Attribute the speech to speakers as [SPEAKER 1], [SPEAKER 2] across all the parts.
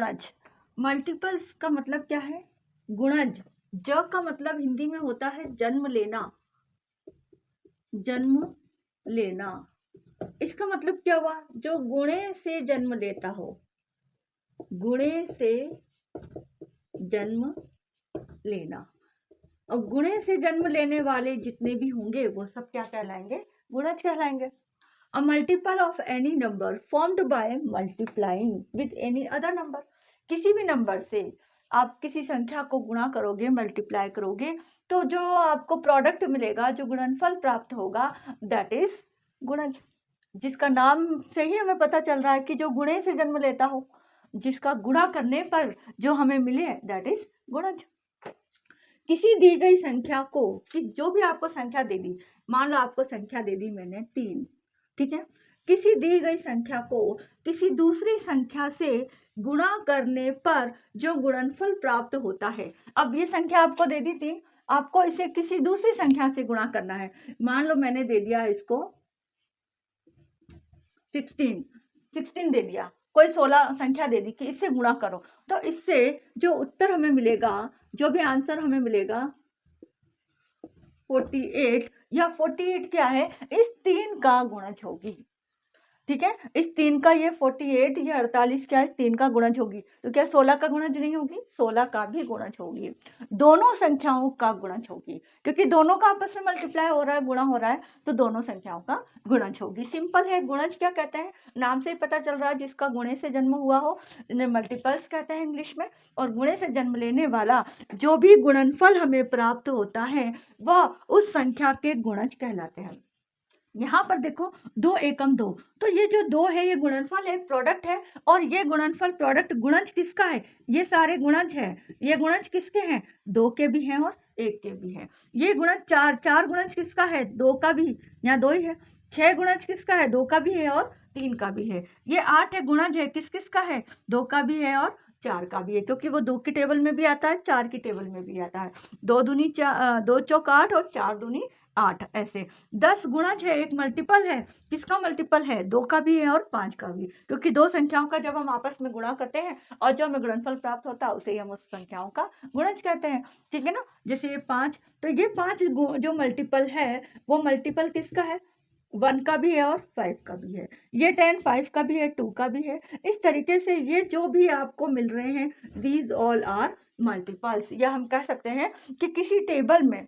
[SPEAKER 1] गुणज। मल्टीपल्स का मतलब क्या है? गुणज। ज का मतलब हिंदी में होता है जन्म लेना, जन्म लेना। इसका मतलब क्या हुआ? जो गुणे से जन्म लेता हो, गुणे से जन्म लेना। और गुणे से जन्म लेने वाले जितने भी होंगे वो सब क्या कहलाएंगे? गुणज कहलाएंगे। A multiple of any number formed by multiplying with any other number। किसी भी नंबर से आप किसी संख्या को गुणा करोगे, मल्टीप्लाई करोगे, तो जो आपको प्रोडक्ट मिलेगा, जो गुणनफल प्राप्त होगा, दैट इज गुणज। जिसका नाम से ही हमें पता चल रहा है कि जो गुणे से जन्म लेता हो, जिसका गुणा करने पर जो हमें मिले, दैट इज गुणज। किसी दी गई संख्या को, कि जो भी आपको संख्या दे दी, मान लो आपको संख्या दे दी मैंने 3, ठीक है। किसी दी गई संख्या को किसी दूसरी संख्या से गुणा करने पर जो गुणनफल प्राप्त होता है। अब ये संख्या आपको दे दी थी, आपको इसे किसी दूसरी संख्या से गुणा करना है। मान लो मैंने दे दिया इसको 16 दे दिया, कोई 16 संख्या दे दी कि इससे गुणा करो, तो इससे जो उत्तर हमें मिलेगा, जो भी आंसर हमें मिलेगा 48, या 48 क्या है? इस 3 का गुणज होगी, ठीक है। इस 3 का ये 48, ये 48 क्या है? इस 3 का गुणज होगी। तो क्या 16 का गुणज नहीं होगी? 16 का भी गुणज होगी। दोनों संख्याओं का गुणज होगी, क्योंकि दोनों का आपस में मल्टीप्लाई हो रहा है, गुणा हो रहा है, तो दोनों संख्याओं का गुणज होगी। सिंपल है। गुणज क्या कहते हैं? नाम से ही पता चल रहा है, जिसका गुणे से जन्म हुआ हो, इन्हें मल्टीपल्स कहते हैं इंग्लिश में। और गुणे से जन्म लेने वाला जो भी गुणनफल हमें प्राप्त होता है, वह उस संख्या के गुणज कहलाते हैं। यहाँ पर देखो 2 एकम 2, तो ये जो 2 है, ये गुणनफल है, प्रोडक्ट है। और ये गुणनफल प्रोडक्ट गुणज किसका है? ये सारे गुणज है। ये गुणज किसके हैं? 2 के भी हैं और 1 के भी हैं। ये गुणज 4 गुणज किसका है? 2 का भी, यहाँ 2 ही है। 6 गुणज किसका है? 2 का भी है और 3 का भी है। ये 8 है, गुणज है, किस किस का है? 2 का भी है और 4 का भी है, क्योंकि वो 2 की टेबल में भी आता है, 4 की टेबल में भी आता है। 2 दूनी 2 चौक 8 और 4 दूनी 8, ऐसे 10 गुणज है, एक मल्टीपल है। किसका मल्टीपल है? 2 का भी है और 5 का भी, क्योंकि दो संख्याओं का जब हम आपस में गुणा करते हैं और जो हमें गुणनफल प्राप्त होता है, उसे ही हम उस संख्याओं का गुणज कहते हैं, ठीक है ना। जैसे ये 5, तो ये 5 जो मल्टीपल है, वो मल्टीपल किसका है? 1 का भी है और 5 का भी है। ये 10 5 का भी है, 2 का भी है। इस तरीके से ये जो भी आपको मिल रहे हैं, दीज ऑल आर मल्टीपल्स। या हम कह सकते हैं कि किसी टेबल में,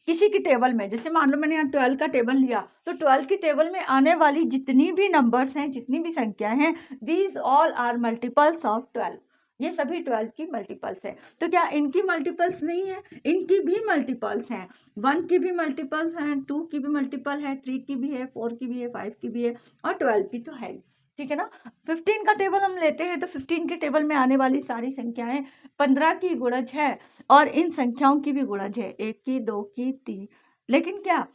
[SPEAKER 1] किसी की टेबल में, जैसे मान लो मैंने यहाँ 12 का टेबल लिया, तो 12 की टेबल में आने वाली जितनी भी नंबर्स हैं, जितनी भी संख्या हैं, these all are multiples of 12। ये सभी 12 की मल्टीपल्स है। तो क्या इनकी मल्टीपल्स नहीं है? इनकी भी मल्टीपल्स हैं। 1 की भी मल्टीपल्स हैं, 2 की भी मल्टीपल है, 3 की भी है, 4 की भी है, 5 की भी है, और 12 की तो है, ठीक है ना। 15 का टेबल हम लेते हैं, तो 15 के टेबल में आने वाली सारी संख्याएं 15 की गुणज है, और इन संख्याओं की भी गुणज है, 1 की, 2 की, 3। लेकिन क्या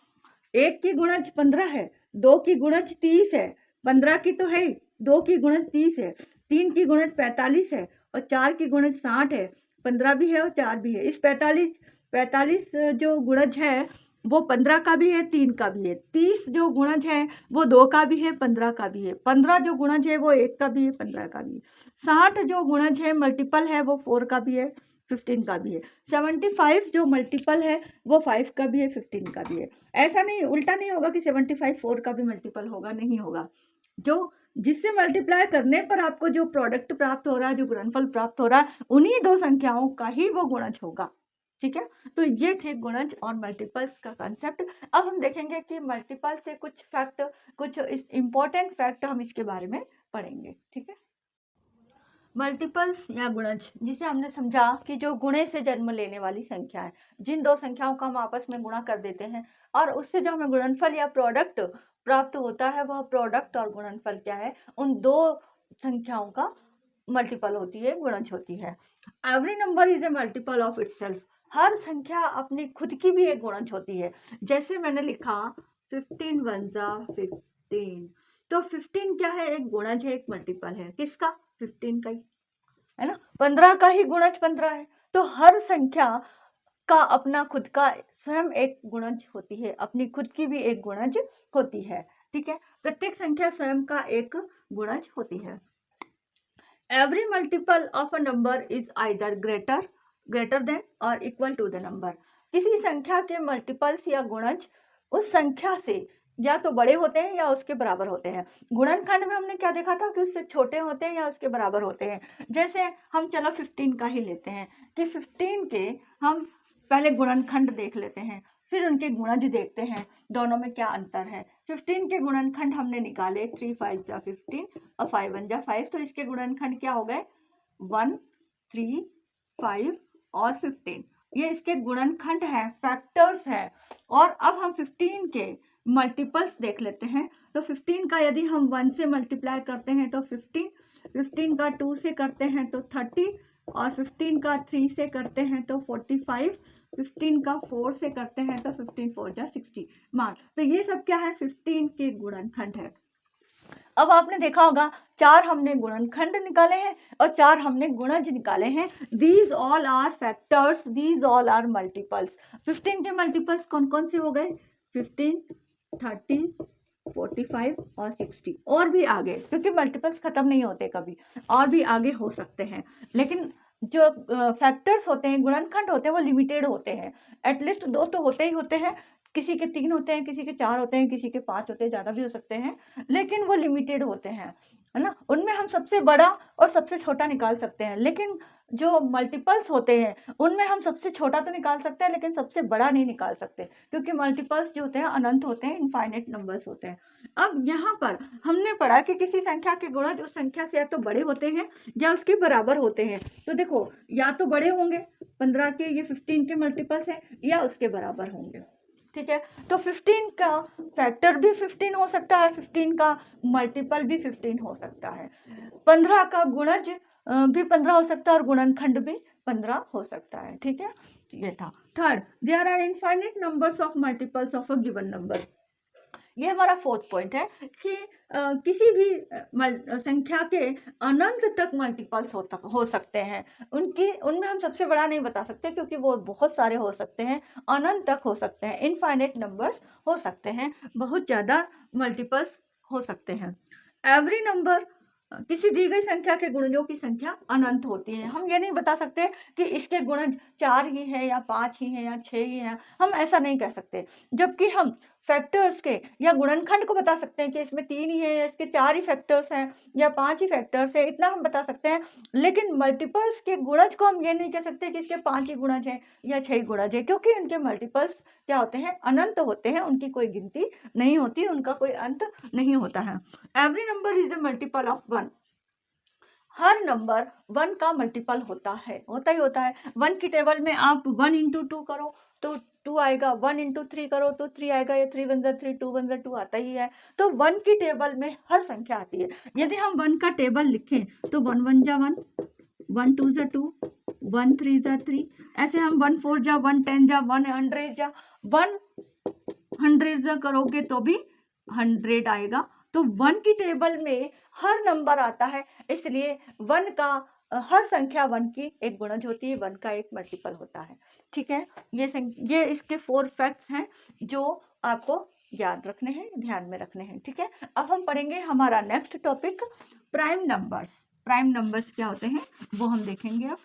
[SPEAKER 1] 1 की गुणज 15 है, 2 की गुणज 30 है, 15 की तो है, 2 की गुणज 30 है, 3 की गुणज 45 है, और 4 की गुणज 60 है। 15 भी है और 4 भी है। इस 45 जो गुणज है, वो 15 का भी है, 3 का भी है। 30 जो गुणज है, वो 2 का भी है, 15 का भी है। 15 जो गुणज है, वो 1 का भी है, 15 का भी है। 60 जो गुणज है, मल्टीपल है, वो 4 का भी है, 15 का भी है। 75 जो मल्टीपल है, वो 5 का भी है, 15 का भी है। ऐसा नहीं, उल्टा नहीं होगा कि 75 4 का भी मल्टीपल होगा, नहीं होगा। जो जिससे मल्टीप्लाई करने पर आपको जो प्रोडक्ट प्राप्त हो रहा है, जो गुणनफल प्राप्त हो रहा है, उन्हीं दो संख्याओं का ही वो गुणज होगा, ठीक है। तो ये थे गुणज और मल्टीपल्स का कंसेप्ट। अब हम देखेंगे कि मल्टीपल से कुछ फैक्ट, कुछ इंपॉर्टेंट फैक्ट हम इसके बारे में पढ़ेंगे, ठीक है। मल्टीपल्स या गुणज, जिसे हमने समझा कि जो गुणे से जन्म लेने वाली संख्या है, जिन दो संख्याओं का हम आपस में गुणा कर देते हैं और उससे जो हमें गुणनफल या प्रोडक्ट प्राप्त होता है, वह प्रोडक्ट और गुणनफल क्या है? उन दो संख्याओं का मल्टीपल होती है, गुणज होती है। Every number is a multiple of itself. हर संख्या अपनी खुद की भी एक गुणज होती है। जैसे मैंने लिखा 15 1 15, तो 15 क्या है? एक गुणज है, एक मल्टीपल है। किसका? 15 का ही, है ना। 15 का ही गुणज 15 है। तो हर संख्या का अपना खुद का स्वयं एक गुणज होती है, अपनी खुद की भी एक गुणज होती है, ठीक है। प्रत्येक संख्या स्वयं का एक गुणज होती है। Every multiple of a number is either greater than और इक्वल टू द नंबर। किसी संख्या के मल्टीपल्स या गुणज उस संख्या से या तो बड़े होते हैं या उसके बराबर होते हैं। गुणनखंड में हमने क्या देखा था कि उससे छोटे होते हैं या उसके बराबर होते हैं। जैसे हम चलो 15 का ही लेते हैं कि 15 के हम पहले गुणनखंड देख लेते हैं, फिर उनके गुणज देखते हैं दोनों में क्या अंतर है। 15 के गुणनखंड हमने निकाले, 3 5 जा 15 और 5 1 जा 5, तो इसके गुणनखंड क्या हो गए 1 3 5 और 15। ये इसके गुणनखंड है, फैक्टर्स है। और अब हम 15 के मल्टीपल्स देख लेते हैं। तो 15 का यदि हम 1 से मल्टीप्लाई करते हैं तो 15, 15 का 2 से करते हैं तो 30 और 15 का 3 से करते हैं तो 45, 15 का 4 से करते हैं तो 15 4 जा 60 मान। तो ये सब क्या है 15 के गुणनखंड है। अब आपने देखा होगा 4 हमने गुणनखंड निकाले हैं और 4 हमने गुणज निकाले हैं। These all are factors, these all are multiples. 15 के मल्टीपल्स कौन कौन से हो गए 15 30 45 और 60, और भी आगे, क्योंकि मल्टीपल्स खत्म नहीं होते कभी, और भी आगे हो सकते हैं। लेकिन जो फैक्टर्स होते हैं, गुणनखंड होते हैं, वो लिमिटेड होते हैं। एटलीस्ट 2 तो होते ही होते हैं, किसी के 3 होते हैं, किसी के 4 होते हैं, किसी के 5 होते हैं, ज़्यादा भी हो सकते हैं, लेकिन वो लिमिटेड होते हैं, है ना। उनमें हम सबसे बड़ा और सबसे छोटा निकाल सकते हैं। लेकिन जो मल्टीपल्स होते हैं उनमें हम सबसे छोटा तो निकाल सकते हैं लेकिन सबसे बड़ा नहीं निकाल सकते, क्योंकि मल्टीपल्स जो होते हैं अनंत होते हैं, इनफाइनाइट नंबर्स होते हैं। अब यहाँ पर हमने पढ़ा कि किसी संख्या के गुणज उस संख्या से या तो बड़े होते हैं या उसके बराबर होते हैं। तो देखो या तो बड़े होंगे 15 के, ये 15 के मल्टीपल्स हैं, या उसके बराबर होंगे। ठीक है, तो 15 का फैक्टर भी 15 हो सकता है, 15 का मल्टीपल भी 15 हो सकता है, 15 का गुणज भी 15 हो सकता है और गुणनखंड भी 15 हो सकता है। ठीक है, ये था। Third, there are infinite numbers of multiples of a given number. ये हमारा फोर्थ पॉइंट है कि किसी भी संख्या के अनंत तक मल्टीपल्स हो सकते हैं। उनमें हम सबसे बड़ा नहीं बता सकते क्योंकि वो बहुत सारे हो सकते हैं, अनंत तक हो सकते हैं, इनफाइनाइट नंबर्स हो सकते हैं, बहुत ज़्यादा मल्टीपल्स हो सकते हैं। एवरी नंबर, किसी दी गई संख्या के गुणजों की संख्या अनंत होती है। हम ये नहीं बता सकते कि इसके गुणज 4 ही है या 5 ही है या 6 ही है, हम ऐसा नहीं कह सकते। जबकि हम फैक्टर्स के या गुणनखंड को बता सकते हैं कि इसमें 3 ही है या इसके 4 ही फैक्टर्स हैं या 5 ही फैक्टर्स है, इतना हम बता सकते हैं। लेकिन मल्टीपल्स के गुणज को हम ये नहीं कह सकते कि इसके 5 ही गुणज हैं या 6 गुणज है, क्योंकि इनके मल्टीपल्स क्या होते हैं, अनंत होते हैं, उनकी कोई गिनती नहीं होती, उनका कोई अंत नहीं होता है। Every number is a multiple of 1। Her number 1 का मल्टीपल होता है, होता ही होता है। 1 की टेबल में आप 1 इंटू 2 करो तो 2 आएगा, 1 इंटू 3 करो तो 3 आएगा, या 3 1 जा 3, 2 1 जा 2 आता ही है। तो 1 की टेबल में हर संख्या आती है। यदि हम 1 का टेबल लिखें तो 1 1 जा 1, 1 2 जा 2, 1 3 जा 3, ऐसे हम 1 4 जा 1 10 जा 1 100 जा 100 जा करोगे तो भी 100 आएगा। तो 1 की टेबल में हर नंबर आता है, इसलिए 1 का हर संख्या 1 की एक गुणज होती है, 1 का एक मल्टीपल होता है। ठीक है, ये इसके 4 फैक्ट्स हैं जो आपको याद रखने हैं, ध्यान में रखने हैं। ठीक है, अब हम पढ़ेंगे हमारा next topic prime numbers. Prime numbers क्या होते हैं वो हम देखेंगे। अब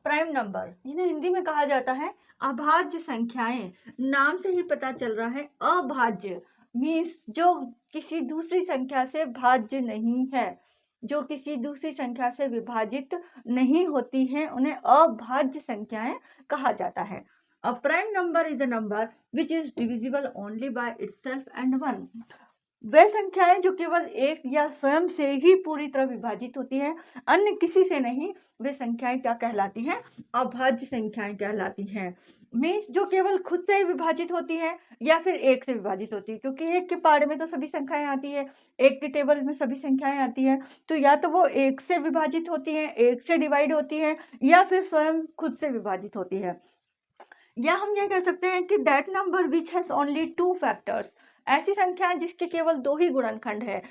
[SPEAKER 1] प्राइम नंबर, जिन्हें हिंदी में कहा जाता है अभाज्य संख्याएं। नाम से ही पता चल रहा है अभाज्य मीन्स जो किसी दूसरी संख्या से भाज्य नहीं है, जो किसी दूसरी संख्या से विभाजित नहीं होती हैं, उन्हें अभाज्य संख्याएं कहा जाता है। A prime number is a number which is divisible only by itself and one. वे संख्याएं जो केवल एक या स्वयं से ही पूरी तरह विभाजित होती हैं, अन्य किसी से नहीं, वे संख्याएं क्या कहलाती हैं, अभाज्य संख्याएं कहलाती हैं। मीन्स जो केवल खुद से ही विभाजित होती है या फिर एक से विभाजित होती है, क्योंकि एक के पाड़े में तो सभी संख्याएं आती है, एक के टेबल में सभी संख्याएं आती है, तो या तो वो एक से विभाजित होती है, एक से डिवाइड होती है, या फिर स्वयं खुद से विभाजित होती है। या हम ये कह सकते हैं कि that number which has only 2 factors, ऐसी संख्याएं जिसके केवल 2 ही गुणनखंड है,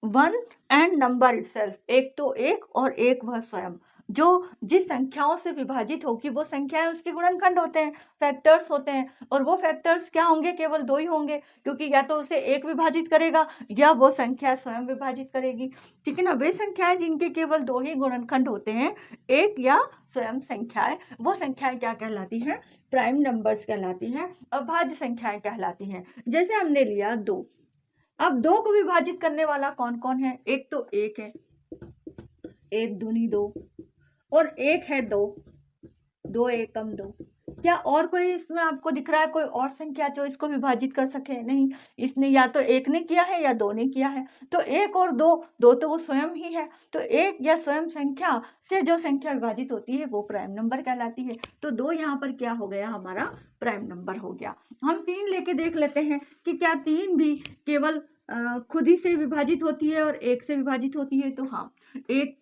[SPEAKER 1] 1 एंड नंबर इटसेल्फ, एक तो एक और एक वह स्वयं। जो जिस संख्याओं से विभाजित होगी वो संख्याएं उसके गुणनखंड होते हैं, फैक्टर्स होते हैं। और वो फैक्टर्स क्या होंगे, केवल 2 ही होंगे, क्योंकि या तो उसे 1 विभाजित करेगा या वो संख्या स्वयं विभाजित करेगी। ठीक है ना। वे संख्याएं जिनके केवल 2 ही गुणनखंड होते हैं, 1 या स्वयं संख्याएं, वो संख्याएं क्या कहलाती हैं, प्राइम नंबर्स कहलाती हैं, अभाज्य संख्याएं कहलाती हैं। जैसे हमने लिया 2, अब 2 को विभाजित करने वाला कौन कौन है, एक तो 1 है, 1 दूनी 2, और 1 है 2, 2 एकम 2। क्या और कोई इसमें आपको दिख रहा है कोई और संख्या जो इसको विभाजित कर सके? नहीं, इसने या तो 1 ने किया है या 2 ने किया है। तो 1 और 2, 2 तो वो स्वयं ही है, तो 1 या स्वयं संख्या से जो संख्या विभाजित होती है वो प्राइम नंबर कहलाती है। तो 2 यहाँ पर क्या हो गया, हमारा प्राइम नंबर हो गया। हम 3 लेके देख लेते हैं कि क्या 3 भी केवल खुद ही से विभाजित होती है और 1 से विभाजित होती है। तो हाँ, 1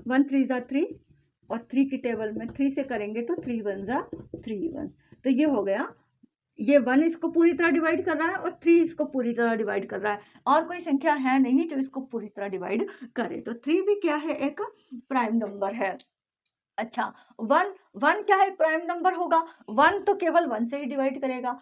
[SPEAKER 1] 1 3 जा 3, और 3 की टेबल में 3 से करेंगे तो 3 1 जा 3 1। तो ये हो गया, ये 1 इसको पूरी तरह डिवाइड कर रहा है और 3 इसको पूरी तरह डिवाइड कर रहा है, और कोई संख्या है नहीं जो इसको पूरी तरह डिवाइड करे। तो 3 भी क्या है, एक प्राइम नंबर है। अच्छा, 1 क्या है, प्राइम नंबर होगा। 1 तो केवल 1 से ही डिवाइड करेगा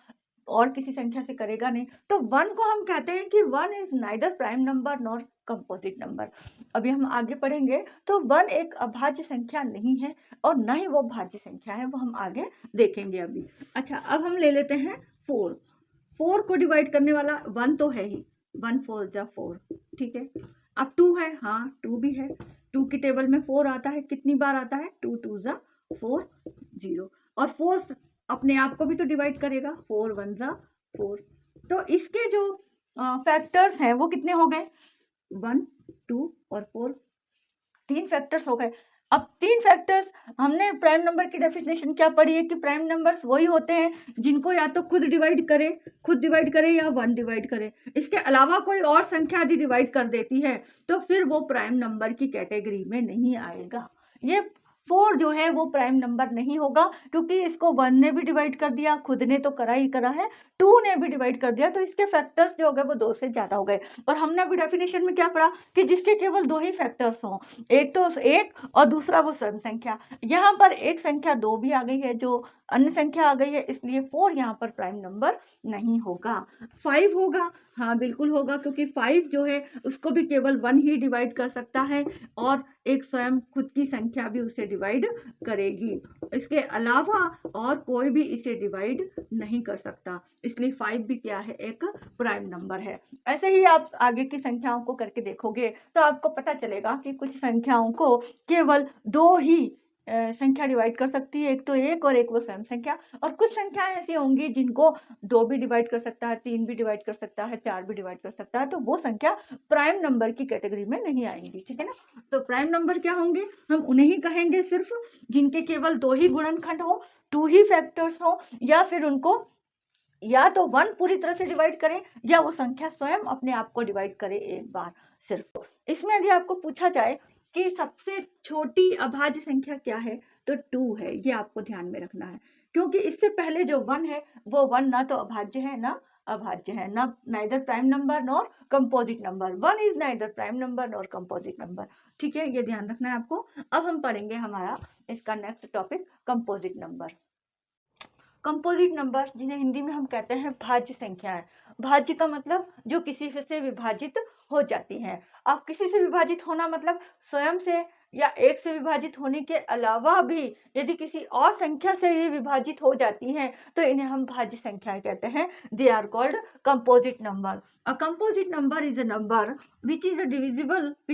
[SPEAKER 1] और किसी संख्या से करेगा नहीं। तो 1 को हम कहते हैं कि 1 is neither prime number nor composite number. अभी हम आगे पढ़ेंगे तो 1 एक अभाज्य संख्या नहीं है और न ही वो भाज्य संख्या है, वो हम आगे देखेंगे अभी। अच्छा, अब हम ले लेते हैं 4। 4 को डिवाइड करने वाला 1 तो है ही, 1 4 जा 4, ठीक है। अब 2 है, हाँ 2 भी है, 2 की टेबल में 4 आता है, कितनी बार आता है, 2 2 जा 4 0, और 4 अपने आप को भी तो डिवाइड करेगा, 4 1 जा 4। तो इसके जो फैक्टर्स हैं वो कितने हो गए, 1 2 और 4, 3 फैक्टर्स हो गए। अब 3 फैक्टर्स, हमने प्राइम नंबर की डेफिनेशन क्या पढ़ी है कि प्राइम नंबर्स वही होते हैं जिनको या तो खुद डिवाइड करे या 1 डिवाइड करे। इसके अलावा कोई और संख्या यदि डिवाइड कर देती है तो फिर वो प्राइम नंबर की कैटेगरी में नहीं आएगा। ये 4 जो है वो प्राइम नंबर नहीं होगा, क्योंकि इसको 1 ने भी डिवाइड कर दिया, खुद ने तो करा ही करा है, 2 ने भी डिवाइड कर दिया, तो इसके फैक्टर्स जो हो गए वो 2 से ज्यादा हो गए। और हमने अभी डेफिनेशन में क्या पढ़ा कि जिसके केवल 2 ही फैक्टर्स हों, एक तो 1 और दूसरा वो स्वयं संख्या। यहाँ पर एक संख्या 2 भी आ गई है, जो अन्य संख्या आ गई है, इसलिए 4 यहाँ पर प्राइम नंबर नहीं होगा। 5 होगा, हाँ बिल्कुल होगा, क्योंकि 5 जो है उसको भी केवल 1 ही डिवाइड कर सकता है और एक स्वयं खुद की संख्या भी उसे डिवाइड करेगी। इसके अलावा और कोई भी इसे डिवाइड नहीं कर सकता, इसलिए 5 भी क्या है, एक प्राइम नंबर है। ऐसे ही आप आगे की संख्याओं को करके देखोगे तो आपको पता चलेगा कि कुछ संख्याओं को केवल 2 ही संख्या डिवाइड कर सकती है, एक तो 1 और एक वो स्वयं संख्या, और कुछ संख्याएं ऐसी होंगी जिनको 2 भी डिवाइड कर सकता है, 3 भी डिवाइड कर सकता है, 4 भी डिवाइड कर सकता है, तो वो संख्या प्राइम नंबर की कैटेगरी में नहीं आएंगी। ठीक है ना। तो प्राइम नंबर क्या होंगे, हम उन्हें ही कहेंगे सिर्फ जिनके केवल 2 ही गुणनखंड हो, 2 ही फैक्टर्स हो, या फिर उनको या तो 1 पूरी तरह से डिवाइड करें या वो संख्या स्वयं अपने आप को डिवाइड करे एक बार सिर्फ। इसमें यदि आपको पूछा जाए कि सबसे छोटी अभाज्य संख्या क्या है, तो 2 है, ये आपको ध्यान में रखना है, क्योंकि इससे पहले जो 1 है वो 1 ना तो अभाज्य है ना अभाज्य है, ना neither prime number nor composite number. 1 is neither prime number nor composite number. ठीक है, ये ध्यान रखना है आपको। अब हम पढ़ेंगे हमारा इसका next topic composite number. Composite number जिन्हें हिंदी में हम कहते हैं भाज्य संख्याएं। भाज्य का मतलब जो किसी से विभाजित हो जाती हैं। अब किसी से विभाजित होना मतलब स्वयं से या 1 से विभाजित होने के अलावा भी यदि किसी और संख्या से ये विभाजित हो जाती हैं तो इन्हें हम भाज्य संख्याएं कहते हैं। They are called composite number. A composite number is a number which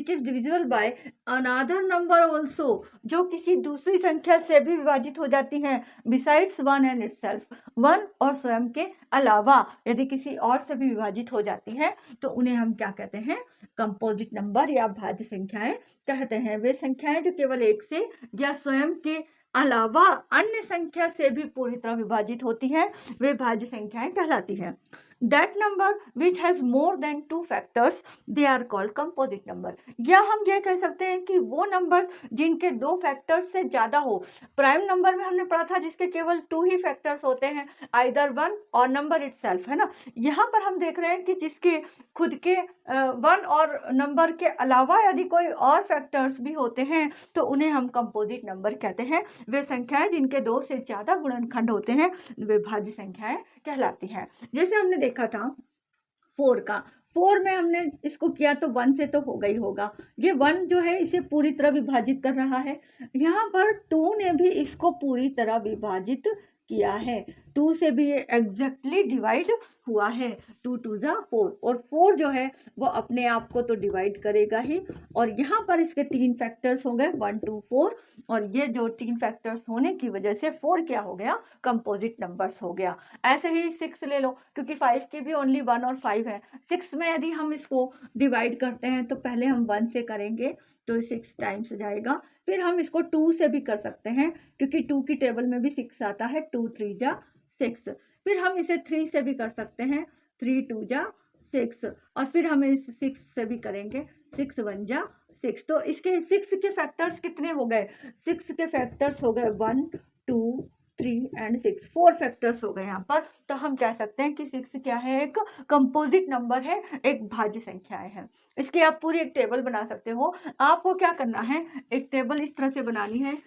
[SPEAKER 1] is divisible by another number also, जो किसी दूसरी संख्या से भी विभाजित हो जाती हैं, besides 1 and itself, 1 और स्वयं के अलावा यदि किसी और से भी विभाजित हो जाती हैं तो उन्हें हम क्या कहते हैं, कंपोजिट नंबर या भाज्य संख्याएं कहते हैं। वे संख्याएं जो केवल 1 से या स्वयं के अलावा अन्य संख्या से भी पूरी तरह विभाजित होती हैं, वे भाज्य संख्याएं कहलाती हैं। That number which has more than 2 factors they are called composite number. या हम ये कह सकते हैं कि वो नंबर जिनके 2 फैक्टर्स से ज़्यादा हो। प्राइम नंबर में हमने पढ़ा था जिसके केवल 2 ही फैक्टर्स होते हैं, आइदर 1 और नंबर इटसेल्फ, है ना। यहाँ पर हम देख रहे हैं कि जिसके खुद के 1 और नंबर के अलावा यदि कोई और फैक्टर्स भी होते हैं तो उन्हें हम कंपोजिट नंबर कहते हैं। वे संख्याएं जिनके 2 से ज़्यादा गुणनखंड होते हैं वे भाज्य संख्याएं कहलाती हैं। जैसे हमने देखा था 4 का, 4 में हमने इसको किया तो 1 से तो होगा ही होगा। ये 1 जो है इसे पूरी तरह विभाजित कर रहा है। यहाँ पर 2 ने भी इसको पूरी तरह विभाजित किया है। 2 से भी ये एग्जैक्टली डिवाइड हुआ है। 2 2 जा 4 और 4 जो है वो अपने आप को तो डिवाइड करेगा ही। और यहाँ पर इसके 3 फैक्टर्स हो गए 1 2 4 और ये जो 3 फैक्टर्स होने की वजह से 4 क्या हो गया, कंपोजिट नंबर्स हो गया। ऐसे ही 6 ले लो क्योंकि 5 की भी ओनली 1 और 5 है। 6 में यदि हम इसको डिवाइड करते हैं तो पहले हम 1 से करेंगे तो 6 टाइम्स जाएगा। फिर हम इसको 2 से भी कर सकते हैं क्योंकि 2 की टेबल में भी 6 आता है, 2 3 जा 6। फिर हम इसे 3 से भी कर सकते हैं, 3 2 जा 6 और फिर हम इस 6 से भी करेंगे, 6 1 जा 6। तो इसके 6 के फैक्टर्स कितने हो गए, 6 के फैक्टर्स हो गए 1 2 3 एंड 6, 4 फैक्टर्स हो गए यहाँ पर। तो हम कह सकते हैं कि 6 क्या है, एक कंपोजिट नंबर है, एक भाज्य संख्याएं हैं। इसकी आप पूरी एक टेबल बना सकते हो। आपको क्या करना है, एक टेबल इस तरह से बनानी है।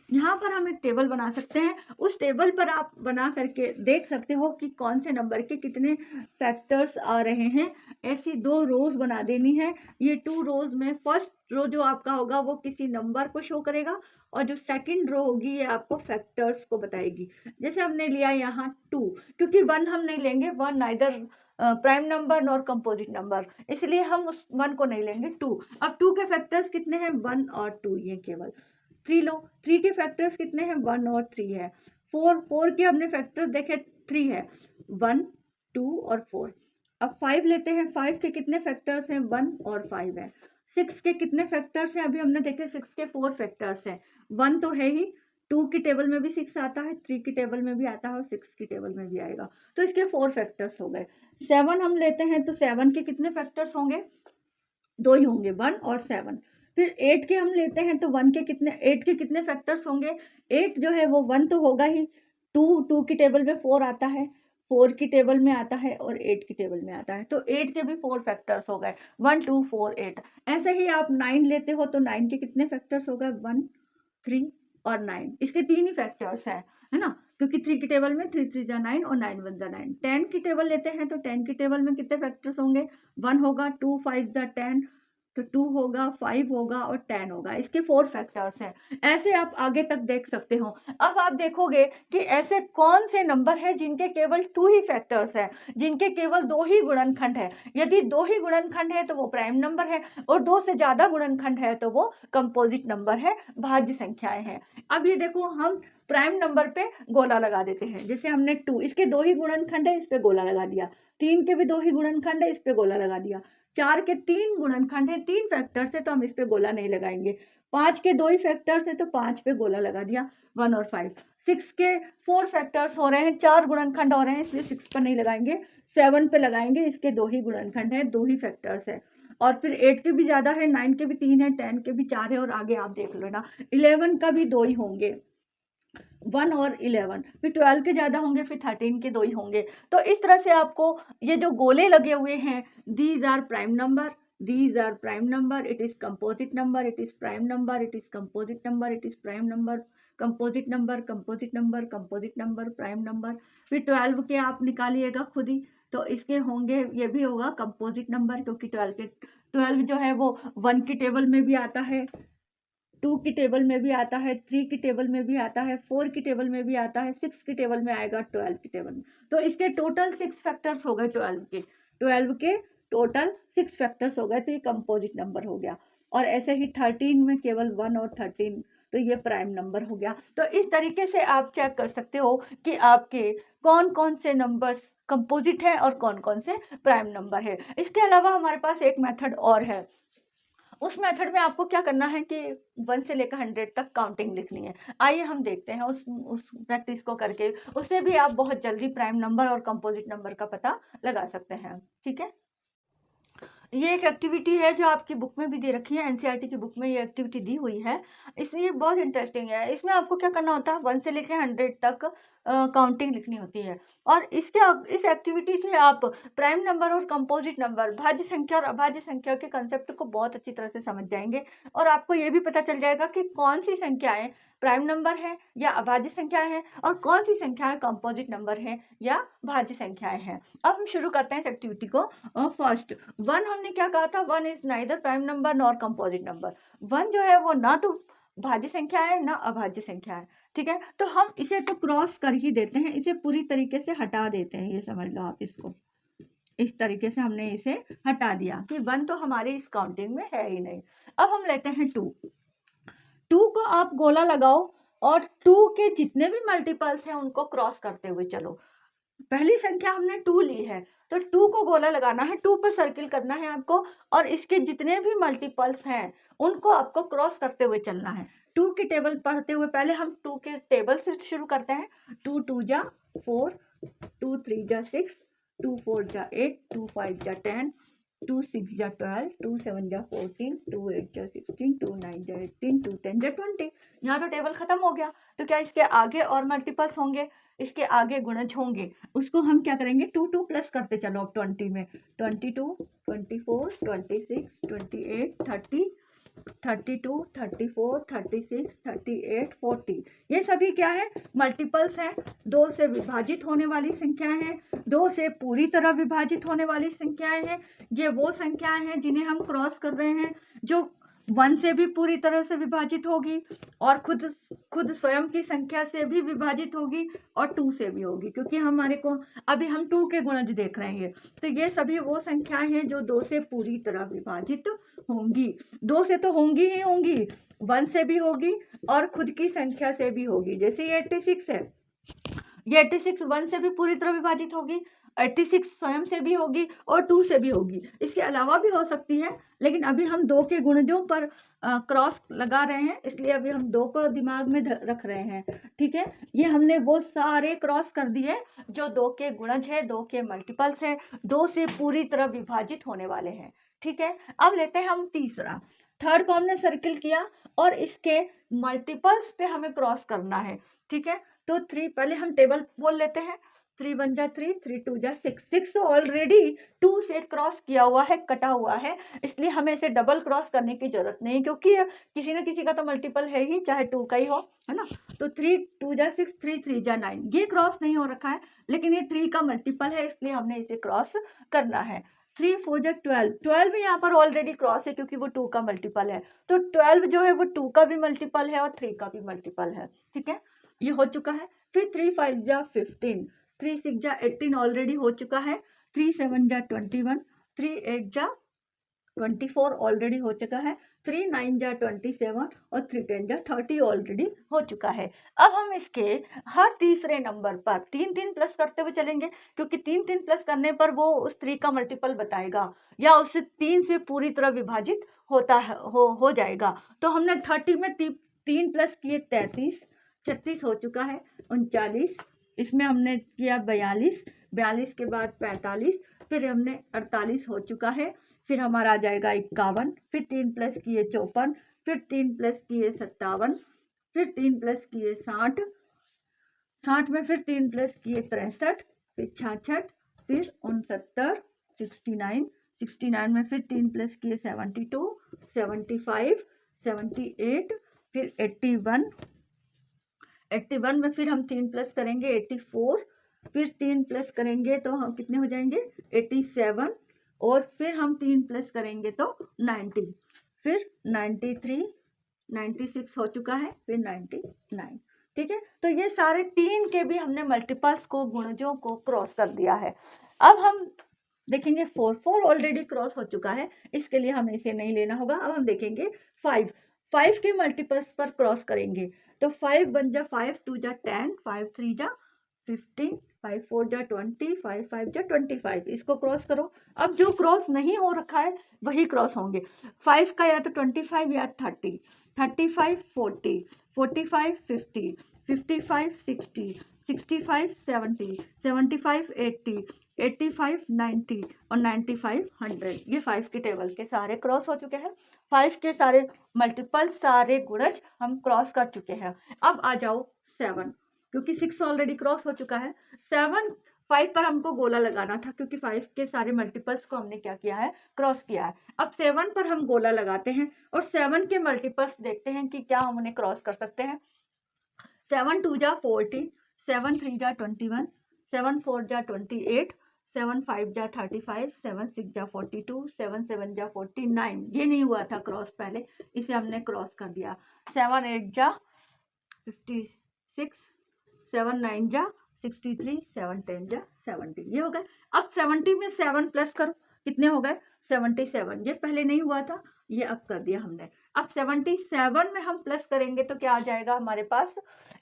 [SPEAKER 1] यहाँ पर हम एक टेबल बना सकते हैं। उस टेबल पर आप बना करके देख सकते हो कि कौन से नंबर के कितने फैक्टर्स आ रहे हैं। ऐसी 2 रोज बना देनी है। ये 2 रोज में फर्स्ट रो जो आपका होगा वो किसी नंबर को शो करेगा और जो सेकंड रो होगी ये आपको फैक्टर्स को बताएगी। जैसे हमने लिया यहाँ 2, क्योंकि 1 हम नहीं लेंगे, 1 neither prime number nor composite number, इसलिए हम उस 1 को नहीं लेंगे। 2, अब 2 के फैक्टर्स कितने हैं, 1 और 2, ये केवल। 3 लो, 3 के फैक्टर्स कितने हैं, 1 और 3 है। 4 के हमने फैक्टर देखे 3 है, 1 2 और 4। अब 5 लेते हैं, 5 के कितने फैक्टर्स हैं, 1 और 5 है। 6 के कितने फैक्टर्स हैं, अभी हमने देखे 6 के 4 फैक्टर्स हैं। 1 तो है ही, 2 की टेबल में भी 6 आता है, 3 की टेबल में भी आता है और 6 की टेबल में भी आएगा, तो इसके 4 फैक्टर्स हो गए। 7 हम लेते हैं तो 7 के कितने फैक्टर्स होंगे, 2 ही होंगे, 1 और 7। फिर 8 के हम लेते हैं तो 8 के कितने फैक्टर्स होंगे, 8 जो है वो 1 तो होगा ही, 2 की टेबल में 4 आता है, 4 की टेबल में आता है और 8 की टेबल में आता है, तो 8 के भी 4 फैक्टर्स हो गए, 1 2 4 8। ऐसे ही आप 9 लेते हो तो 9 के कितने फैक्टर्स हो गए, 1 3 और 9, इसके 3 ही फैक्टर्स हैं, है ना, क्योंकि 3 की टेबल में 3 3 जा 9 और 9 1 जा 9। 10 की टेबल लेते हैं तो 10 की टेबल में कितने फैक्टर्स होंगे, 1 होगा, 2 5 जा 10, तो 2 होगा, 5 होगा और 10 होगा, इसके 4 फैक्टर्स हैं। ऐसे आप आगे तक देख सकते हो। अब आप देखोगे कि ऐसे कौन से नंबर है जिनके केवल 2 ही फैक्टर्स हैं, जिनके केवल 2 ही गुणनखंड है। यदि 2 ही गुणनखंड है तो वो प्राइम नंबर है और 2 से ज्यादा गुणनखंड है तो वो कंपोजिट नंबर है, भाज्य संख्याएं हैं। अब ये देखो, हम प्राइम नंबर पे गोला लगा देते हैं। जैसे हमने 2, इसके 2 ही गुणनखंड है, इस पे गोला लगा दिया। 3 के भी 2 ही गुणनखंड है, इस पे गोला लगा दिया। 4 के 3 गुणनखंड है, 3 फैक्टर्स है तो हम इस पे गोला नहीं लगाएंगे। 5 के 2 ही फैक्टर्स है तो 5 पे गोला लगा दिया, 1 और 5। 6 के 4 फैक्टर्स हो रहे हैं, 4 गुणनखंड हो रहे हैं, इसलिए 6 पर नहीं लगाएंगे, 7 पे लगाएंगे, इसके 2 ही गुणनखंड है, 2 ही फैक्टर्स है। और फिर 8 के भी ज्यादा है, 9 के भी 3 है, 10 के भी 4 है और आगे आप देख लो ना, 11 का भी 2 ही होंगे, 1 और 11। फिर 12 के ज्यादा होंगे, फिर 13 के 2 ही होंगे। तो इस तरह से आपको ये जो गोले लगे हुए हैं, these are prime number, these are prime number, it is composite number, it is prime number, it is composite number, it is prime number, composite number, composite number, composite number, prime number। फिर 12 के आप निकालिएगा खुद ही, तो इसके होंगे, ये भी होगा कंपोजिट नंबर, क्योंकि 12 जो है वो 1 की टेबल में भी आता है, 2 की टेबल में भी आता है, 3 की टेबल में भी आता है, 4 की टेबल में भी आता है, 6 की टेबल में आएगा, 12 की टेबल में। तो इसके टोटल 6 फैक्टर्स हो गए 12 के टोटल 6 फैक्टर्स हो गए, तो ये कंपोजिट नंबर हो गया। और ऐसे ही 13 में केवल 1 और 13, तो ये प्राइम नंबर हो गया। तो इस तरीके से आप चेक कर सकते हो कि आपके कौन कौन से नंबर्स कंपोजिट है और कौन कौन से प्राइम नंबर है। इसके अलावा हमारे पास एक मेथड और है, उस मेथड में आपको क्या करना है कि 1 से लेकर 100 तक काउंटिंग लिखनी है। आइए हम देखते हैं उस प्रैक्टिस को करके, उससे भी आप बहुत जल्दी प्राइम नंबर और कंपोजिट नंबर का पता लगा सकते हैं। ठीक है, ये एक एक्टिविटी है जो आपकी बुक में भी दे रखी है, एनसीईआरटी की बुक में ये एक्टिविटी दी हुई है। इसलिए बहुत इंटरेस्टिंग है। इसमें आपको क्या करना होता है, 1 से लेकर 100 तक काउंटिंग लिखनी होती है। और इस एक्टिविटी से आप प्राइम नंबर और कंपोजिट नंबर, भाज्य संख्या और अभाज्य संख्या के कंसेप्ट को बहुत अच्छी तरह से समझ जाएंगे। और आपको ये भी पता चल जाएगा कि कौन सी संख्याएं प्राइम नंबर है या अभाज्य संख्याएं हैं, और कौन सी संख्याएं कंपोजिट नंबर है या भाज्य संख्याएं हैं। अब हम शुरू करते हैं इस एक्टिविटी को। फर्स्ट 1 हमने क्या कहा था, 1 is neither prime number nor composite number. 1 जो है वो ना तो भाज्य संख्या है ना अभाज्य संख्या है। ठीक है, तो हम इसे तो क्रॉस कर ही देते हैं, इसे पूरी तरीके से हटा देते हैं। ये समझ लो आप इसको, इस तरीके से हमने इसे हटा दिया कि 1 तो हमारी इस काउंटिंग में है ही नहीं। अब हम लेते हैं 2 को आप गोला लगाओ और 2 के जितने भी मल्टीपल्स हैं उनको क्रॉस करते हुए चलो। पहली संख्या हमने 2 ली है, तो 2 को गोला लगाना है, 2 पर सर्किल करना है आपको, और इसके जितने भी मल्टीपल्स हैं उनको आपको क्रॉस करते हुए चलना है। 2 की टेबल पढ़ते हुए पहले हम 2 के टेबल से शुरू करते हैं। 2 2 जा 4, 2 3 जा 6, 2 4 जा 8, 2 5 जा 10, 2 6 जा 12, 2 7 जा 14, 2 8 जा 16, 2 9 जा 18, 2 10 जा 20। यहाँ तो टेबल खत्म हो गया। तो क्या इसके आगे और मल्टीपल्स होंगे, इसके आगे गुणज होंगे, उसको हम क्या करेंगे 2 2 प्लस करते चलो। अब 20 में 22, 24, 26, 28, 30, 32, 34, 36, 38, 40, ये सभी क्या है, मल्टीपल्स हैं। 2 से विभाजित होने वाली संख्याएं हैं, 2 से पूरी तरह विभाजित होने वाली संख्याएं हैं। ये वो संख्याएं हैं जिन्हें हम क्रॉस कर रहे हैं, जो 1 से भी पूरी तरह से विभाजित होगी और खुद स्वयं की संख्या से भी विभाजित होगी और 2 से भी होगी, क्योंकि हमारे को अभी हम 2 के गुणज देख रहे हैं। तो ये सभी वो संख्याएं हैं जो 2 से पूरी तरह विभाजित होंगी। 2 से तो होंगी ही होंगी, 1 से भी होगी और खुद की संख्या से भी होगी। जैसे ये 86 है, ये 86 1 से भी पूरी तरह विभाजित होगी, 86 स्वयं से भी होगी और 2 से भी होगी। इसके अलावा भी हो सकती है, लेकिन अभी हम 2 के गुणजों पर क्रॉस लगा रहे हैं, इसलिए अभी हम 2 को दिमाग में रख रहे हैं। ठीक है, ये हमने वो सारे क्रॉस कर दिए जो 2 के गुणज है, 2 के मल्टीपल्स है, 2 से पूरी तरह विभाजित होने वाले हैं। ठीक है, अब लेते हैं हम तीसरा। थर्ड को हमने सर्किल किया और इसके मल्टीपल्स पे हमें क्रॉस करना है। ठीक है, तो 3 पहले हम टेबल बोल लेते हैं। 3 1 जा 3, 3 2 जा 6, 6 ऑलरेडी 2 से क्रॉस किया हुआ है, कटा हुआ है, इसलिए हमें इसे डबल क्रॉस करने की जरूरत नहीं, क्योंकि किसी न किसी का तो मल्टीपल है ही, चाहे 2 का ही हो, है ना। तो 3 2 जा 6, 3 3 जा 9, ये क्रॉस नहीं हो रखा है, लेकिन ये 3 का मल्टीपल है, इसलिए हमने इसे क्रॉस करना है। 3 4 जा 12, 12 यहाँ पर ऑलरेडी क्रॉस है क्योंकि वो 2 का मल्टीपल है, तो 12 जो है वो 2 का भी मल्टीपल है और 3 का भी मल्टीपल है। ठीक है, ये हो चुका है। फिर 3 5 जा 15, 3 6 जा 18 ऑलरेडी हो चुका है, 3 7 जा 21, 3 8 जा 24 ऑलरेडी हो चुका है, 3 9 जा 27 और 3 10 जा 30 ऑलरेडी हो चुका है। अब हम इसके हर तीसरे नंबर पर 3 3 प्लस करते हुए चलेंगे, क्योंकि 3 3 प्लस करने पर वो उस 3 का मल्टीपल बताएगा या उससे 3 से पूरी तरह विभाजित होता है हो जाएगा। तो हमने 30 में 3 प्लस किए 33, 36 हो चुका है, 39, इसमें हमने किया 42, 42 के बाद 45, फिर हमने 48 हो चुका है, फिर हमारा आ जाएगा 51, फिर 3 प्लस किए 54, फिर 3 प्लस किए 57, फिर 3 प्लस किए 60, 60 में फिर 3 प्लस किए 63, फिर 66, फिर 69, 69, 69 में फिर 3 प्लस किए 72, 75, 78, फिर 81, 81 में फिर हम 3 प्लस करेंगे 84, फिर 3 प्लस करेंगे तो हम कितने हो जाएंगे 87, और फिर हम 3 प्लस करेंगे तो 90, फिर 93, 96 हो चुका है, फिर 99। ठीक है, तो ये सारे 3 के भी हमने मल्टीपल्स को, गुणजों को क्रॉस कर दिया है। अब हम देखेंगे 4 ऑलरेडी क्रॉस हो चुका है, इसके लिए हमें इसे नहीं लेना होगा। अब हम देखेंगे 5 के मल्टीपल्स पर क्रॉस करेंगे, तो 5 1 जा 5, 2 जा 10, 5 3 जा 15, 5 4 जा 20, 5 5 जा 25, इसको क्रॉस करो। अब जो क्रॉस नहीं हो रखा है वही क्रॉस होंगे। 5 का या तो 25 या 30, 35 40, 45 50, 55 60, 65 70, 75 80, 85 90 और 95 100। ये 5 की टेबल के सारे क्रॉस हो चुके हैं। 5 के सारे मल्टीपल, सारे गुणज हम क्रॉस कर चुके हैं। अब आ जाओ 7, क्योंकि 6 ऑलरेडी क्रॉस हो चुका है। 7 5 पर हमको गोला लगाना था, क्योंकि 5 के सारे मल्टीपल्स को हमने क्या किया है, क्रॉस किया है। अब 7 पर हम गोला लगाते हैं और 7 के मल्टीपल्स देखते हैं कि क्या हम उन्हें क्रॉस कर सकते हैं। 7 2 जा 40, 7 3 जा 21, 7 4 जा 28, 7 5 जा 35, 7 6 जा 42, 7 7 जा 49। ये नहीं हुआ था क्रॉस पहले, इसे हमने क्रॉस कर दिया। 7 8 जा 56, 7 9 जा 63, 7 10 जा 70। ये हो गए। अब 70 में 7 प्लस करो, कितने हो गए, 77। ये पहले नहीं हुआ था, ये अब कर दिया हमने। अब 77 में हम प्लस करेंगे तो क्या आ जाएगा हमारे पास,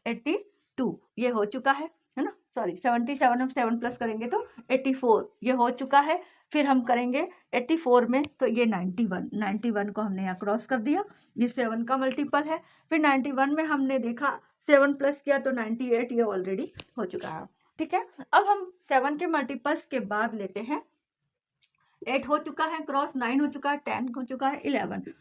[SPEAKER 1] 82। ये हो चुका है ना, सॉरी 77 में 7 प्लस करेंगे तो 84, ये हो चुका है। फिर हम करेंगे 84 में तो ये 91, 91 को हमने यहाँ क्रॉस कर दिया, ये 7 का मल्टीपल है। फिर 91 में हमने देखा 7 प्लस किया तो 98, ये ऑलरेडी हो चुका है। ठीक है, अब हम 7 के मल्टीपल्स के बाद लेते हैं। 8 हो चुका है क्रॉस, 9 हो चुका है, 10 हो चुका है, 11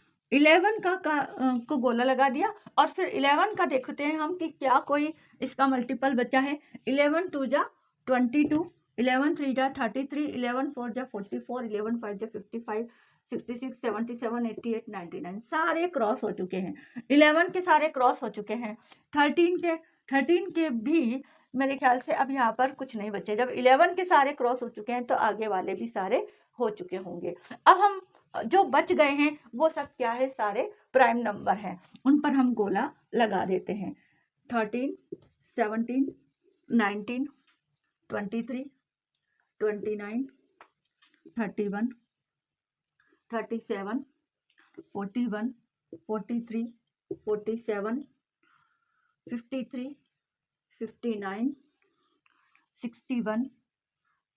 [SPEAKER 1] को गोला लगा दिया। और फिर 11 का देखते हैं हम कि क्या कोई इसका मल्टीपल बचा है। 11 2 जा 22, 11 3 जा 33, 11 4 जा 44, 11 5 जा 55, 66 77 88 99, सारे क्रॉस हो चुके हैं। 11 के सारे क्रॉस हो चुके हैं। 13 के भी मेरे ख्याल से अब यहाँ पर कुछ नहीं बचे। जब 11 के सारे क्रॉस हो चुके हैं तो आगे वाले भी सारे हो चुके होंगे। अब हम जो बच गए हैं वो सब क्या है, सारे प्राइम नंबर हैं, उन पर हम गोला लगा देते हैं। 13 17 19 23 29 31 37 41 43 47 53 59 61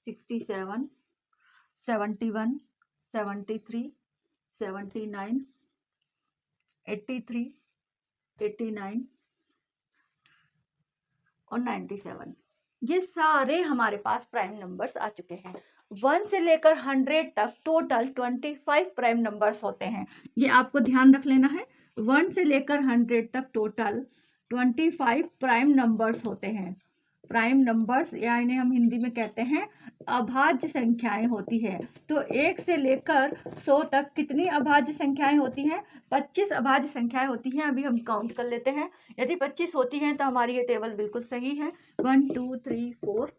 [SPEAKER 1] 67 71 73 79 83 89 और 97। ये सारे हमारे पास प्राइम नंबर्स आ चुके हैं। 1 से लेकर 100 तक टोटल 25 प्राइम नंबर्स होते हैं, ये आपको ध्यान रख लेना है। 1 से लेकर 100 तक टोटल 25 प्राइम नंबर्स होते हैं। प्राइम नंबर्स या इन्हें हम हिंदी में कहते हैं अभाज्य संख्याएं होती है। तो 1 से लेकर 100 तक कितनी अभाज्य संख्याएं होती हैं, 25 अभाज्य संख्याएं होती हैं। अभी हम काउंट कर लेते हैं। यदि 25 होती हैं तो हमारी ये टेबल बिल्कुल सही है। 1 2 3 4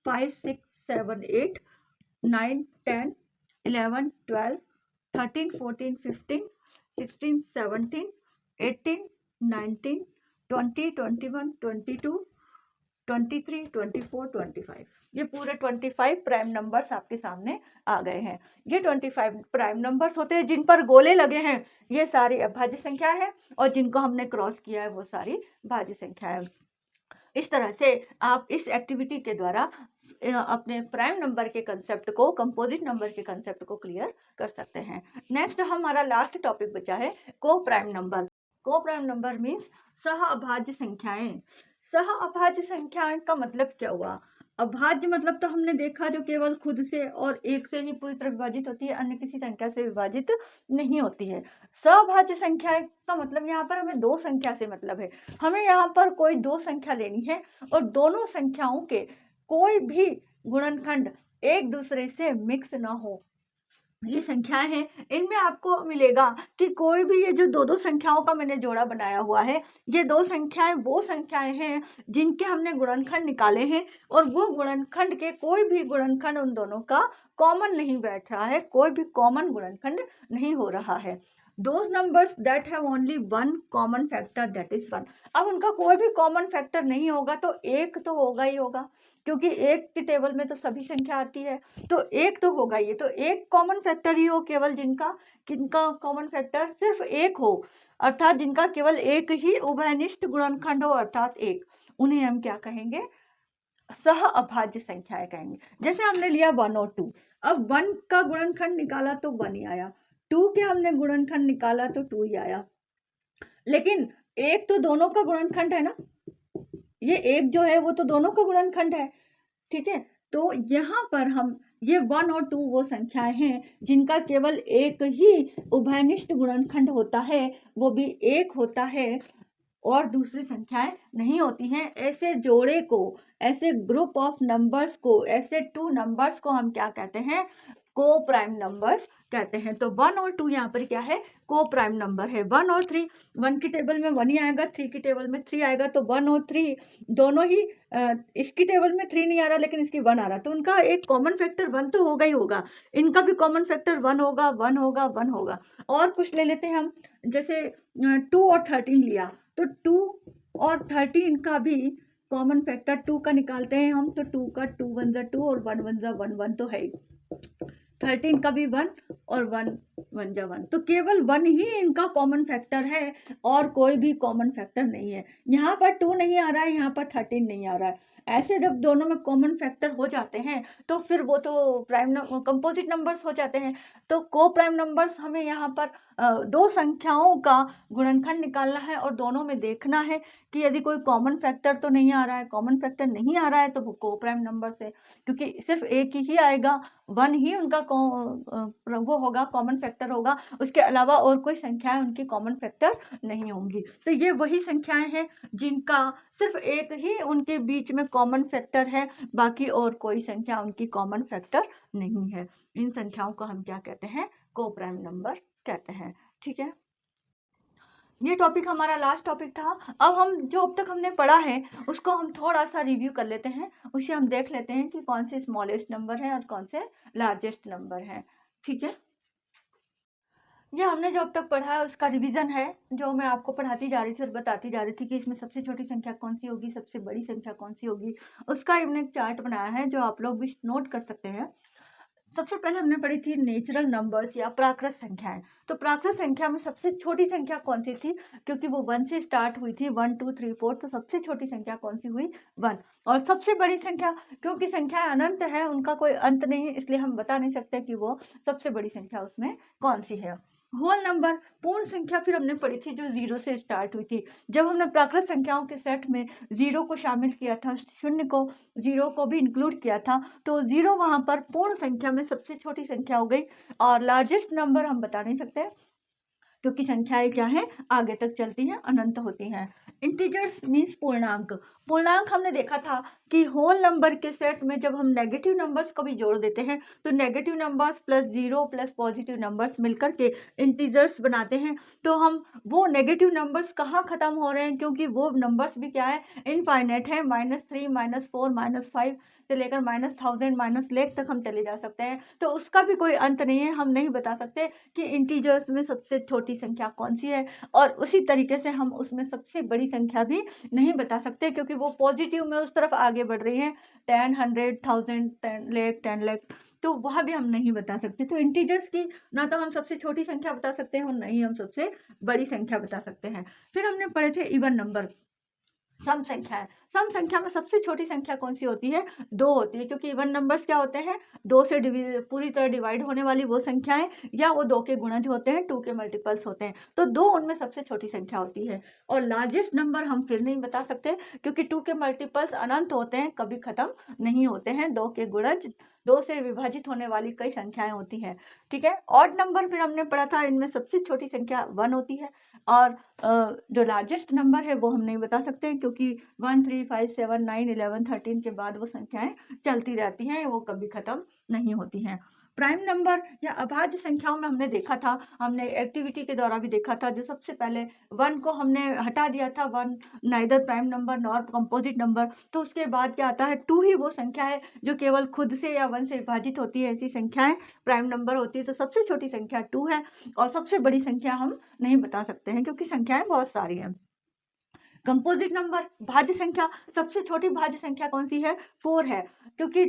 [SPEAKER 1] 5 6 7 8 9 10 11 12 13 14 15 16 17 18 19 20 21 22 23 24 25। ये पूरे 25 प्राइम नंबर्स आपके सामने आ गए हैं। ये 25 प्राइम नंबर्स होते हैं जिन पर गोले लगे हैं, ये सारी अभाज्य संख्या है, और जिनको हमने क्रॉस किया है वो सारी भाज्य संख्या है। इस तरह से आप इस एक्टिविटी के द्वारा अपने प्राइम नंबर के कंसेप्ट को, कंपोजिट नंबर के कंसेप्ट को क्लियर कर सकते हैं। नेक्स्ट हमारा लास्ट टॉपिक बचा है को प्राइम नंबर। को प्राइम नंबर मीन्स सह अभाज्य संख्याएं। सह अभाज्य संख्याएं का मतलब क्या हुआ, अभाज्य मतलब तो हमने देखा जो केवल खुद से और एक से ही पूरी तरह विभाजित होती है, अन्य किसी संख्या से विभाजित नहीं होती है। सहभाज्य संख्या का मतलब यहाँ पर हमें दो संख्या से मतलब है। हमें यहाँ पर कोई दो संख्या लेनी है और दोनों संख्याओं के कोई भी गुणनखंड एक दूसरे से मिक्स ना हो। ये संख्याएं हैं, इनमें आपको मिलेगा कि कोई भी ये जो दो दो संख्याओं का मैंने जोड़ा बनाया हुआ है, ये दो संख्याएं वो संख्याएं हैं जिनके हमने गुणनखंड निकाले हैं, और वो गुणनखंड के कोई भी गुणनखंड उन दोनों का कॉमन नहीं बैठ रहा है, कोई भी कॉमन गुणनखंड नहीं हो रहा है। Those numbers that have only one common factor, that is 1। अब उनका कोई भी कॉमन फैक्टर नहीं होगा तो एक तो होगा ही होगा, क्योंकि एक की टेबल में तो सभी संख्या आती है, तो एक तो होगा ही। तो एक कॉमन फैक्टर ही हो केवल जिनका कॉमन फैक्टर सिर्फ एक हो, अर्थात जिनका केवल एक ही उभयनिष्ठ गुणनखंड हो, अर्थात एक, उन्हें हम क्या कहेंगे, सह अभाज्य संख्याएं कहेंगे। जैसे हमने लिया 1 और 2, अब 1 का गुणनखंड निकाला तो 1 ही आया, 2 के हमने गुणनखंड निकाला तो 2 ही आया, लेकिन एक तो दोनों का गुणनखंड है ना, ये एक जो है वो तो दोनों का गुणनखंड है, ठीक है। तो यहाँ पर हम ये 1 और 2 वो संख्याएं हैं जिनका केवल एक ही उभयनिष्ठ गुणनखंड होता है, वो भी एक होता है और दूसरी संख्याएं नहीं होती हैं। ऐसे जोड़े को, ऐसे ग्रुप ऑफ नंबर्स को, ऐसे 2 नंबर्स को हम क्या कहते हैं? को प्राइम नंबर्स कहते हैं। तो 1 और 2 यहाँ पर क्या है? को प्राइम नंबर है। 1 और 3, 1 की टेबल में 1 ही आएगा, 3 की टेबल में 3 आएगा, तो 1 और 3 दोनों ही, इसकी टेबल में 3 नहीं आ रहा लेकिन इसकी 1 आ रहा, तो उनका एक कॉमन फैक्टर 1 तो होगा ही होगा, इनका भी कॉमन फैक्टर 1 होगा, 1 होगा, 1 होगा। और कुछ ले लेते हैं हम, जैसे 2 और 13 लिया, तो 2 और 13 का भी कॉमन फैक्टर 2 का निकालते हैं हम, तो 2 का 2 1 जा 2 और 1 1 जा 1, 1 तो है ही, 13 का भी 1 और 1 1 जा 1, तो केवल 1 ही इनका कॉमन फैक्टर है और कोई भी कॉमन फैक्टर नहीं है। यहाँ पर 2 नहीं आ रहा है, यहाँ पर 13 नहीं आ रहा है। ऐसे जब दोनों में कॉमन फैक्टर हो जाते हैं तो फिर वो तो प्राइम कंपोजिट नंबर्स हो जाते हैं। तो को प्राइम नंबर्स हमें यहाँ पर दो संख्याओं का गुणनखंड निकालना है और दोनों में देखना है कि यदि कोई कॉमन फैक्टर तो नहीं आ रहा है, कॉमन फैक्टर नहीं आ रहा है तो वो को प्राइम नंबर्स है, क्योंकि सिर्फ एक ही आएगा, 1 ही उनका वो होगा, कॉमन फैक्टर होगा, उसके अलावा और कोई संख्याएं उनकी कॉमन फैक्टर नहीं होंगी। तो ये वही संख्याएं हैं जिनका सिर्फ एक ही उनके बीच में कॉमन फैक्टर है, बाकी और कोई संख्या उनकी कॉमन फैक्टर नहीं है। इन संख्याओं को हम क्या कहते हैं? को प्राइम नंबर कहते हैं, ठीक है। ये टॉपिक हमारा लास्ट टॉपिक था। अब हम जो अब तक हमने पढ़ा है उसको हम थोड़ा सा रिव्यू कर लेते हैं, उसे हम देख लेते हैं कि कौन से स्मॉलेस्ट नंबर है और कौन से लार्जेस्ट नंबर है, ठीक है। ये हमने जो अब तक पढ़ा है उसका रिवीजन है, जो मैं आपको पढ़ाती जा रही थी और बताती जा रही थी कि इसमें सबसे छोटी संख्या कौन सी होगी, सबसे बड़ी संख्या कौन सी होगी, उसका हमने एक चार्ट बनाया है जो आप लोग भी नोट कर सकते हैं। सबसे पहले हमने पढ़ी थी नेचुरल नंबर्स या प्राकृत संख्याएं। तो प्राकृत संख्या में सबसे छोटी संख्या कौन सी थी? क्योंकि वो 1 से स्टार्ट हुई थी, 1 2 3 4, तो सबसे छोटी संख्या कौन सी हुई? 1। और सबसे बड़ी संख्या, क्योंकि संख्या अनंत है, उनका कोई अंत नहीं है, इसलिए हम बता नहीं सकते कि वो सबसे बड़ी संख्या उसमें कौन सी है। होल नंबर, पूर्ण संख्या, फिर हमने पढ़ी थी जो 0 से स्टार्ट हुई थी। जब हमने प्राकृत संख्याओं के सेट में 0 को शामिल किया था, शून्य को, 0 को भी इंक्लूड किया था, तो 0 वहां पर पूर्ण संख्या में सबसे छोटी संख्या हो गई। और लार्जेस्ट नंबर हम बता नहीं सकते क्योंकि संख्याएं क्या है, आगे तक चलती हैं, अनंत होती हैं। इंटीजर्स मीन्स पूर्णांक। पूर्णांक हमने देखा था कि होल नंबर के सेट में जब हम नेगेटिव नंबर्स को भी जोड़ देते हैं तो negative numbers plus 0 plus positive numbers मिलकर के इंटीजर्स बनाते हैं। तो हम वो नेगेटिव नंबर्स कहाँ खत्म हो रहे हैं, क्योंकि वो नंबर्स भी क्या है, इनफाइनाइट है, -3 -4 -5 से लेकर -1000 -1,00,000 तक हम चले जा सकते हैं। तो उसका भी कोई अंत नहीं है, हम नहीं बता सकते कि इंटीजर्स में सबसे छोटी संख्या कौन सी है, और उसी तरीके से हम उसमें सबसे बड़ी संख्या भी नहीं बता सकते क्योंकि वो पॉजिटिव में उस तरफ आगे बढ़ रही है, 10 100 1000 10,00,000 10,00,000, तो वह भी हम नहीं बता सकते। तो इंटीजर्स की ना तो हम सबसे छोटी संख्या बता सकते हैं और नहीं हम सबसे बड़ी संख्या बता सकते हैं। फिर हमने पढ़े थे इवन नंबर, सम संख्या है। सम संख्या में सबसे छोटी संख्या कौन सी होती है? 2 होती है, क्योंकि इवन नंबर्स क्या होते हैं, 2 से पूरी तरह डिवाइड होने वाली वो संख्याएं, या वो 2 के गुणज होते हैं, 2 के मल्टीपल्स होते हैं, तो 2 उनमें सबसे छोटी संख्या होती है। और लार्जेस्ट नंबर हम फिर नहीं बता सकते क्योंकि 2 के मल्टीपल्स अनंत होते हैं, कभी खत्म नहीं होते हैं, 2 के गुणज, 2 से विभाजित होने वाली कई संख्याएं होती हैं, ठीक है। ऑड नंबर फिर हमने पढ़ा था, इनमें सबसे छोटी संख्या 1 होती है, और जो लार्जेस्ट नंबर है वो हम नहीं बता सकते क्योंकि 1 3 5 7 9 11 13 के बाद वो संख्याएं चलती रहती हैं, वो कभी खत्म नहीं होती हैं। प्राइम नंबर या अभाज्य संख्याओं में हमने देखा था, हमने एक्टिविटी के दौरान भी देखा था, जो सबसे पहले 1 को हमने हटा दिया था, 1 neither prime number nor composite number, तो उसके बाद क्या आता है, 2 ही वो संख्या है जो केवल खुद से या 1 से विभाजित होती है, ऐसी संख्याएं प्राइम नंबर होती है। तो सबसे छोटी संख्या 2 है और सबसे बड़ी संख्या हम नहीं बता सकते हैं क्योंकि संख्याएं बहुत सारी हैं। कंपोजिट नंबर, भाज्य संख्या, सबसे छोटी भाज्य संख्या कौन सी है? 4 है, क्योंकि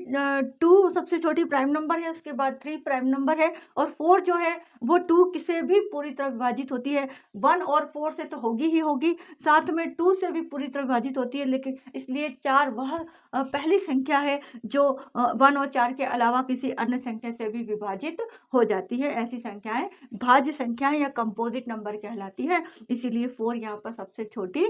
[SPEAKER 1] 2 सबसे छोटी प्राइम नंबर है, उसके बाद 3 प्राइम नंबर है, और 4 जो है वो 2 किसे भी पूरी तरह विभाजित होती है। 1 और 4 से तो होगी ही होगी, साथ में 2 से भी पूरी तरह विभाजित होती है, लेकिन इसलिए 4 वह पहली संख्या है जो 1 और 4 के अलावा किसी अन्य संख्या से भी विभाजित हो जाती है। ऐसी संख्याएं भाज्य संख्याएं या कंपोजिट नंबर कहलाती है। इसीलिए 4 यहाँ पर सबसे छोटी,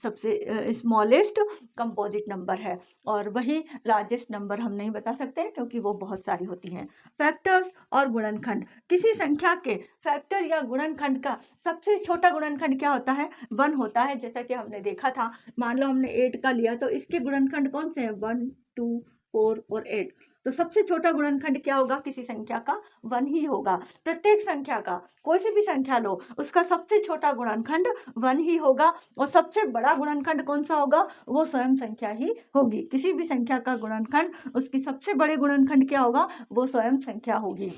[SPEAKER 1] सबसे स्मॉलेस्ट कंपोजिट नंबर है, और वही लार्जेस्ट नंबर हम नहीं बता सकते क्योंकि वो बहुत सारी होती हैं। फैक्टर्स और गुणनखंड, किसी संख्या के फैक्टर या गुणनखंड का सबसे छोटा गुणनखंड क्या होता है? 1 होता है। जैसा कि हमने देखा था, मान लो हमने 8 का लिया तो इसके गुणनखंड कौन से हैं? 1, 2, 4 और 8। तो सबसे छोटा गुणनखंड क्या होगा? किसी संख्या का 1 ही होगा। प्रत्येक संख्या का, कोई सी भी संख्या लो, उसका सबसे छोटा गुणनखंड 1 ही होगा, और सबसे बड़ा गुणनखंड कौन सा होगा? वो स्वयं संख्या ही होगी। किसी भी संख्या का गुणनखंड, उसकी सबसे बड़े गुणनखंड क्या होगा? वो स्वयं संख्या होगी।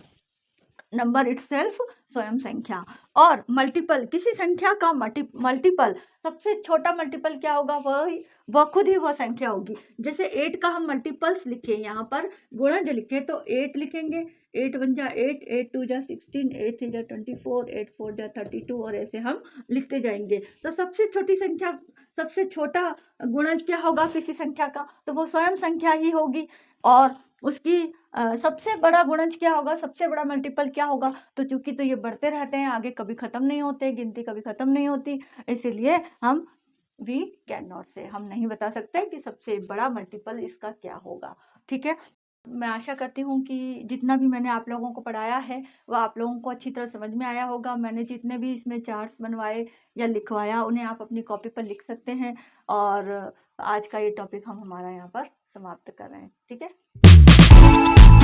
[SPEAKER 1] नंबर इटसेल्फ, स्वयं संख्या। और मल्टीपल, किसी संख्या का मल्टीपल, सबसे छोटा मल्टीपल क्या होगा? वह खुद ही वह संख्या होगी। जैसे 8 का हम मल्टीपल्स लिखे, यहाँ पर गुणज लिखे तो 8 लिखेंगे, 8 1 जा 8, 8 2 जा 16, 8 3 जा 24, 8 4 जा 32, और ऐसे हम लिखते जाएंगे। तो सबसे छोटी संख्या, सबसे छोटा गुणज क्या होगा किसी संख्या का? तो वो स्वयं संख्या ही होगी। और उसकी सबसे बड़ा गुणज क्या होगा? सबसे बड़ा मल्टीपल क्या होगा? तो चूंकि तो ये बढ़ते रहते हैं, आगे कभी खत्म नहीं होते, गिनती कभी खत्म नहीं होती, इसीलिए वी कैन नॉट से, हम नहीं बता सकते कि सबसे बड़ा मल्टीपल इसका क्या होगा। ठीक है, मैं आशा करती हूँ कि जितना भी मैंने आप लोगों को पढ़ाया है वह आप लोगों को अच्छी तरह समझ में आया होगा। मैंने जितने भी इसमें चार्ट्स बनवाए या लिखवाया, उन्हें आप अपनी कॉपी पर लिख सकते हैं। और आज का ये टॉपिक हम हमारा यहाँ पर समाप्त कर रहे हैं। ठीक है।